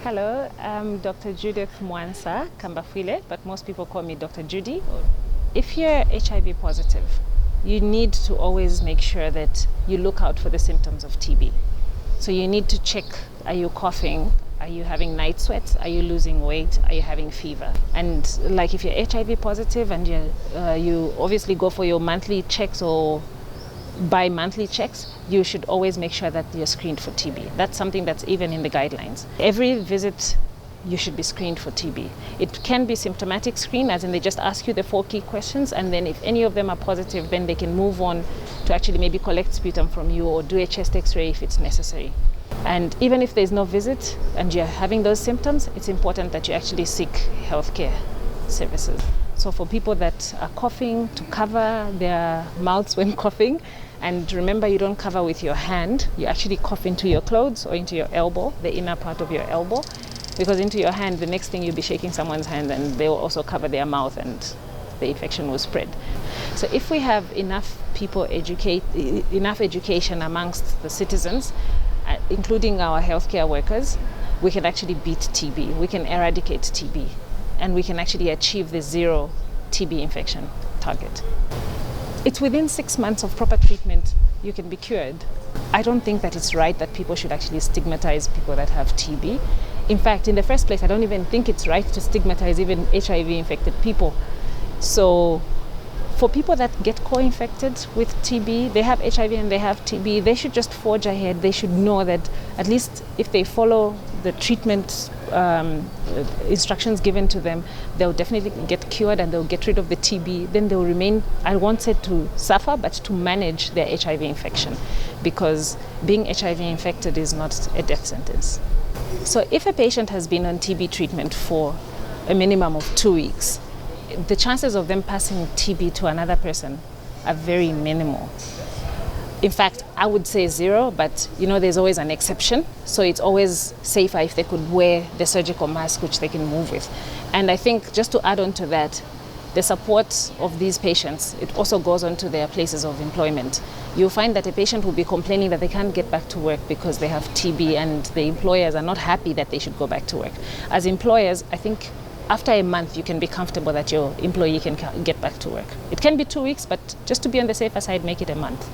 Hello, I'm Dr. Judith Mwansa-Kambafwile, but most people call me Dr. Judy. If you're HIV positive, you need to always make sure that you look out for the symptoms of TB. So you need to check, are you coughing? Are you having night sweats? Are you losing weight? Are you having fever? And like if you're HIV positive and you obviously go for your monthly checks or bi-monthly checks, you should always make sure that you're screened for TB. That's something that's even in the guidelines. Every visit, you should be screened for TB. It can be symptomatic screen, as in they just ask you the 4 key questions, and then if any of them are positive, then they can move on to actually maybe collect sputum from you or do a chest x-ray if it's necessary. And even if there's no visit and you're having those symptoms, it's important that you actually seek healthcare services. So for people that are coughing, to cover their mouths when coughing, and remember, you don't cover with your hand, you actually cough into your clothes or into your elbow, the inner part of your elbow, because into your hand, the next thing you'll be shaking someone's hand and they will also cover their mouth and the infection will spread. So if we have enough education amongst the citizens, including our healthcare workers, we can actually beat TB, we can eradicate TB, and we can actually achieve the 0 TB infection target. It's within 6 months of proper treatment, you can be cured. I don't think that it's right that people should actually stigmatize people that have TB. In fact, in the first place, I don't even think it's right to stigmatize even HIV-infected people. So for people that get co-infected with TB, they have HIV and they have TB, they should just forge ahead. They should know that at least if they follow the treatment instructions given to them, they'll definitely get cured and they'll get rid of the TB. Then they'll remain, I won't say to suffer, but to manage their HIV infection, because being HIV infected is not a death sentence. So if a patient has been on TB treatment for a minimum of 2 weeks, the chances of them passing TB to another person are very minimal. In fact, I would say 0, but there's always an exception. So it's always safer if they could wear the surgical mask, which they can move with. And I think just to add on to that, the support of these patients, it also goes on to their places of employment. You'll find that a patient will be complaining that they can't get back to work because they have TB, and the employers are not happy that they should go back to work. As employers, I think after a month, you can be comfortable that your employee can get back to work. It can be 2 weeks, but just to be on the safer side, make it a month.